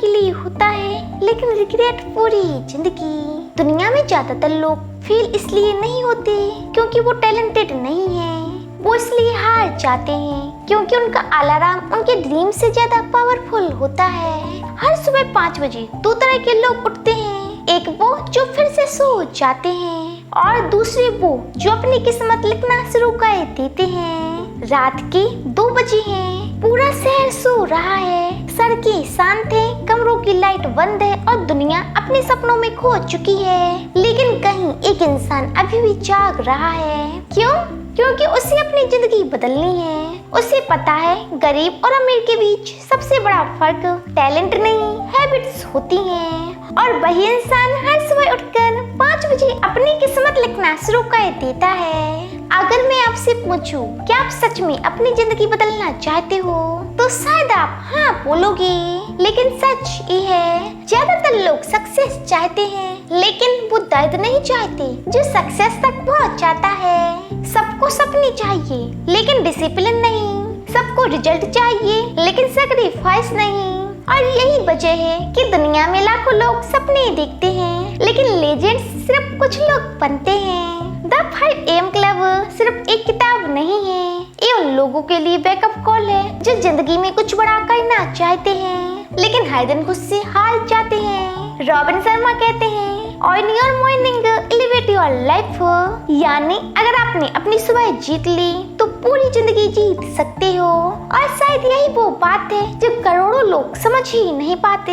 के लिए होता है, लेकिन रिग्रेट पूरी जिंदगी। दुनिया में ज्यादातर लोग फेल इसलिए नहीं होते क्योंकि वो टैलेंटेड नहीं है, वो इसलिए हार जाते हैं क्योंकि उनका अलार्म उनके ड्रीम से ज्यादा पावरफुल होता है। हर सुबह 5 बजे 2 तरह के लोग उठते हैं, एक वो जो फिर से सो जाते हैं और दूसरे वो जो अपनी किस्मत लिखना शुरू कर देते हैं। रात के 2 बजे हैं, पूरा शहर सो रहा है, सड़कें शांत हैं, कमरों की लाइट बंद है और दुनिया अपने सपनों में खो चुकी है, लेकिन कहीं एक इंसान अभी भी जाग रहा है। क्यों? क्योंकि उसे अपनी जिंदगी बदलनी है। उसे पता है गरीब और अमीर के बीच सबसे बड़ा फर्क टैलेंट नहीं हैबिट्स होती हैं, और वही इंसान हर सुबह उठकर 5 बजे अपनी किस्मत लिखना शुरू कर देता है। अगर मैं आपसे पूछूं क्या आप सच में अपनी जिंदगी बदलना चाहते हो, तो शायद आप हाँ बोलोगे, लेकिन सच ये है ज्यादातर लोग सक्सेस चाहते हैं, लेकिन वो दर्द नहीं चाहते जो सक्सेस तक पहुंच जाता है। सबको सपने चाहिए लेकिन डिसिप्लिन नहीं, सबको रिजल्ट चाहिए लेकिन सैक्रिफाइस नहीं, और यही वजह है कि दुनिया में लाखों लोग सपने देखते हैं, लेकिन लेजेंड्स सिर्फ कुछ लोग बनते हैं। द 5 AM क्लब सिर्फ एक किताब नहीं है, ये उन लोगों के लिए बैकअप कॉल है जो जिंदगी में कुछ बड़ा करना चाहते हैं, लेकिन हर दिन खुद से हार जाते हैं। रॉबिन शर्मा कहते हैं on your morning elevate your life, यानी अगर आपने अपनी सुबह जीत ली तो पूरी जिंदगी जीत सकते हो। और शायद यही वो बात है जो करोड़ों लोग समझ ही नहीं पाते।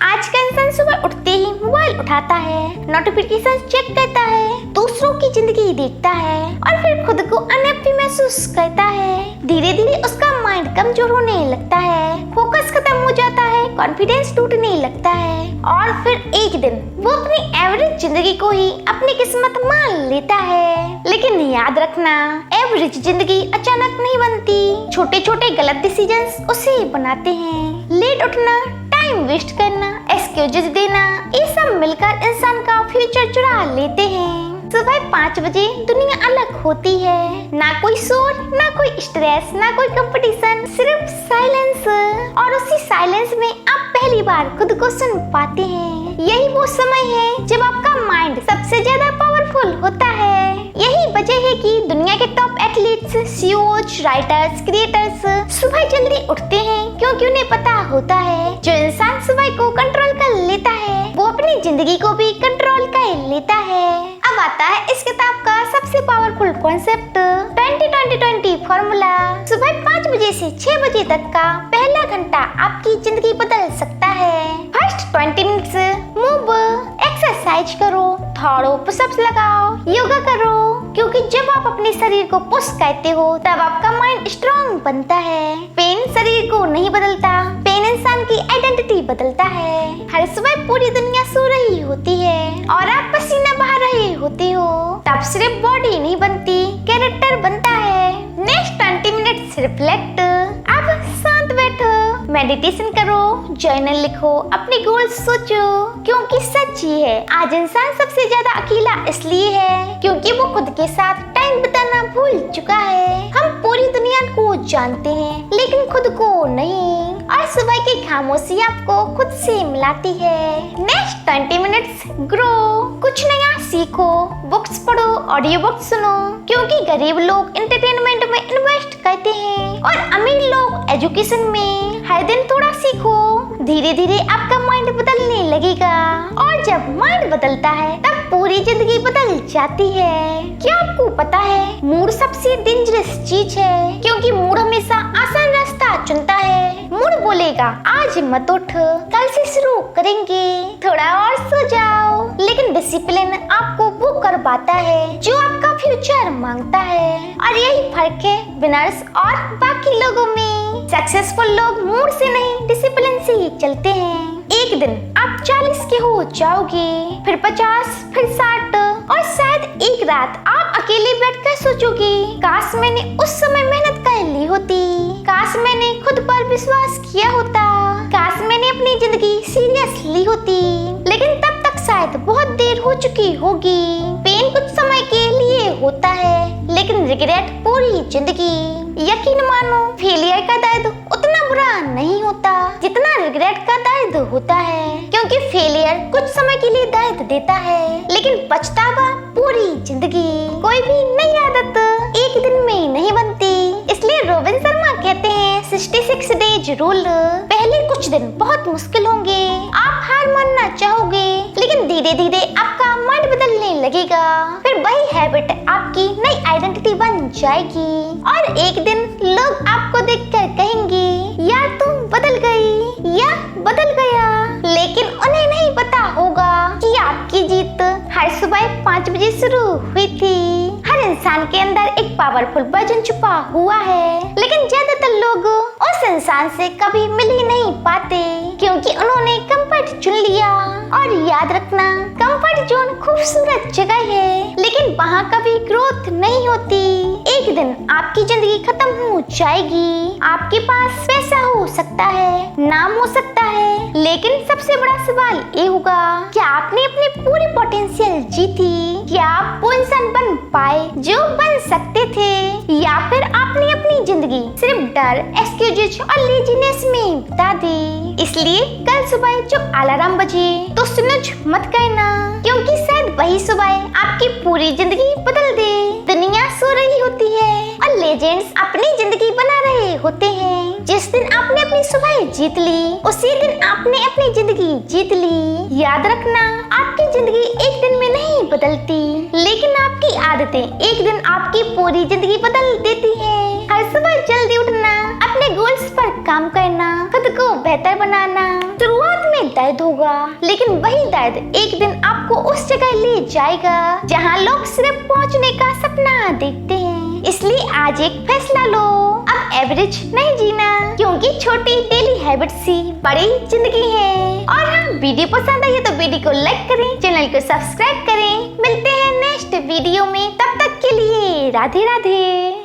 आज का इंसान सुबह उठते ही मोबाइल उठाता है, नोटिफिकेशन चेक करता है, दूसरों की जिंदगी देखता है और फिर खुद को अनहैप्पी महसूस करता है। धीरे धीरे उसका माइंड कमजोर होने लगता है, फोकस खत्म हो जाता है, कॉन्फिडेंस टूटने लगता है और फिर एक दिन वो अपनी एवरेज जिंदगी को ही अपनी किस्मत मान लेता है। लेकिन याद रखना, एवरेज जिंदगी अचानक नहीं बनती, छोटे छोटे गलत डिसीजंस उसे बनाते हैं। लेट उठना, टाइम वेस्ट करना, एक्सक्यूजेस देना, ये सब मिलकर इंसान का फ्यूचर चुरा लेते हैं। सुबह 5 बजे दुनिया अलग होती है, ना कोई शोर, ना कोई स्ट्रेस, ना कोई कंपटीशन, सिर्फ साइलेंस, और उसी साइलेंस में आप पहली बार खुद को सुन पाते हैं। यही वो समय है जब आपका माइंड सबसे ज्यादा पावरफुल होता है। यही वजह है कि दुनिया के top athletes, CEOs, writers, creators सुबह जल्दी उठते हैं, क्योंकि उन्हें पता होता है जो इंसान सुबह को कंट्रोल कर लेता है वो अपनी जिंदगी को भी कंट्रोल कर लेता है। अब आता है इस किताब का सबसे पावरफुल कॉन्सेप्ट 20-20-20 फॉर्मूला। सुबह 5 बजे से 6 बजे तक का पहला घंटा आपकी जिंदगी बदल सकता है। फर्स्ट 20 मिनट्स मूव, एक्सरसाइज करो, थोड़ो पुशअप्स लगाओ, योगा करो, क्योंकि जब आप अपने शरीर को पुश करते हो तब आपका माइंड स्ट्रांग बनता है। पेन शरीर को नहीं बदलता, पेन इंसान की आइडेंटिटी बदलता है। हर सुबह पूरी दुनिया सो रही होती है और आप पसीना बहा रहे होते हो, तब सिर्फ बॉडी नहीं बनती, कैरेक्टर बनता है। नेक्स्ट 20 मिनट्स रिफ्लेक्ट, अब शांत बैठो, मेडिटेशन करो, जर्नल लिखो, अपने गोल्स सोचो, क्योंकि सच ये है आज इंसान सबसे ज्यादा अकेला इसलिए है क्योंकि वो खुद के साथ टाइम बिताना भूल चुका है। हम पूरी दुनिया को जानते हैं लेकिन खुद को नहीं, और सुबह की खामोशी आपको खुद से मिलाती है। नेक्स्ट 20 मिनट्स ग्रो, कुछ नया सीखो, बुक्स पढ़ो, ऑडियो बुक्स सुनो, क्योंकि गरीब लोग एंटरटेनमेंट में इन्वेस्ट करते हैं और अमीर लोग एजुकेशन में। हर दिन थोड़ा सीखो, धीरे धीरे आपका माइंड बदलने लगेगा, और जब माइंड बदलता है तब पूरी जिंदगी बदल जाती है। क्या आपको पता है मूड सबसे डेंजरस चीज है, क्योंकि मूड हमेशा आसान रास्ता चुनता है। मूड बोलेगा आज मत उठ, कल से शुरू करेंगे, थोड़ा और सो जाओ, लेकिन डिसिप्लिन आपको वो करवाता है जो आपका फ्यूचर मांगता है। और यही फर्क है विनर्स और बाकी लोगों में। सक्सेसफुल लोग मूड से नहीं डिसिप्लिन से ही चलते हैं। एक दिन आप 40 के हो जाओगे, फिर 50, फिर 60, और शायद एक रात आप अकेले बैठकर सोचोगे काश मैंने उस समय मेहनत कर ली होती, काश मैंने खुद पर विश्वास किया होता, काश मैंने अपनी जिंदगी सीरियस ली होती। लेकिन तब तक शायद बहुत देर हो चुकी होगी। पेन कुछ समय के लिए होता है, लेकिन रिग्रेट पूरी जिंदगी। यकीन मानो फेलियर का दर्द उतना बुरा नहीं होता जितना रिग्रेट का दर्द होता है, क्योंकि फेलियर कुछ समय के लिए दर्द देता है, लेकिन पछतावा पूरी जिंदगी। कोई भी नई आदत एक दिन में नहीं बनती, इसलिए रोबिन शर्मा कहते हैं 66 डेज रूल। पहले कुछ दिन बहुत मुश्किल होंगे, आप हार मानना चाहोगे, लेकिन धीरे धीरे आपका माइंड बदलने लगेगा। फिर वही हैबिट आपकी नई आइडेंटिटी बन जाएगी और एक दिन लोग आपको देखकर कहेंगे यार तुम बदल गई या बदल गया। लेकिन उन्हें नहीं पता होगा कि आपकी जीत हर सुबह 5 बजे शुरू हुई थी। हर इंसान के अंदर एक पावरफुल वर्जन छुपा हुआ है, लेकिन ज्यादातर लोग उस इंसान से कभी मिल ही नहीं पाते, क्योंकि उन्होंने कंफर्ट चुन लिया। और याद रखना, कंफर्ट जोन खूबसूरत जगह है, लेकिन वहाँ कभी ग्रोथ नहीं होती। एक दिन आपकी जिंदगी खत्म हो जाएगी। आपके पास पैसा हो सकता है, नाम हो सकता है, लेकिन सबसे बड़ा सवाल ये होगा कि आपने अपनी पूरी पोटेंशियल जीती? क्या आप वो इंसान बन पाए जो बन सकते थे, या फिर आपने अपनी जिंदगी सिर्फ डर, एक्सक्यूजेज और लेजीनेस में बिता दी? इसलिए कल सुबह जब अलार्म बजे तो स्नूज मत करना, क्योंकि शायद वही सुबह आपकी पूरी जिंदगी बदल दे। दुनिया सो रही होती है और लेजेंड्स अपनी जिंदगी बना रहे होते हैं। जिस दिन आपने अपनी सुबह जीत ली, उसी दिन आपने अपनी जिंदगी जीत ली। याद रखना, आपकी जिंदगी एक दिन में नहीं बदलती, लेकिन आपकी आदतें एक दिन आपकी पूरी जिंदगी बदल देती है। हर सुबह जल्दी उठना, अपने गोल्स पर काम करना, खुद को बेहतर बनाना। शुरुआत में दर्द होगा, लेकिन वही दर्द एक दिन आपको उस जगह ले जाएगा जहाँ लोग सिर्फ पहुँचने का सपना देखते हैं। इसलिए आज एक फैसला लो, अब एवरेज नहीं जीना, क्योंकि छोटी डेली हैबिट्स ही बड़ी जिंदगी है। और हाँ, वीडियो पसंद आई है तो वीडियो को लाइक करें, चैनल को सब्सक्राइब करें। मिलते हैं नेक्स्ट वीडियो में, तब तक के लिए राधे राधे।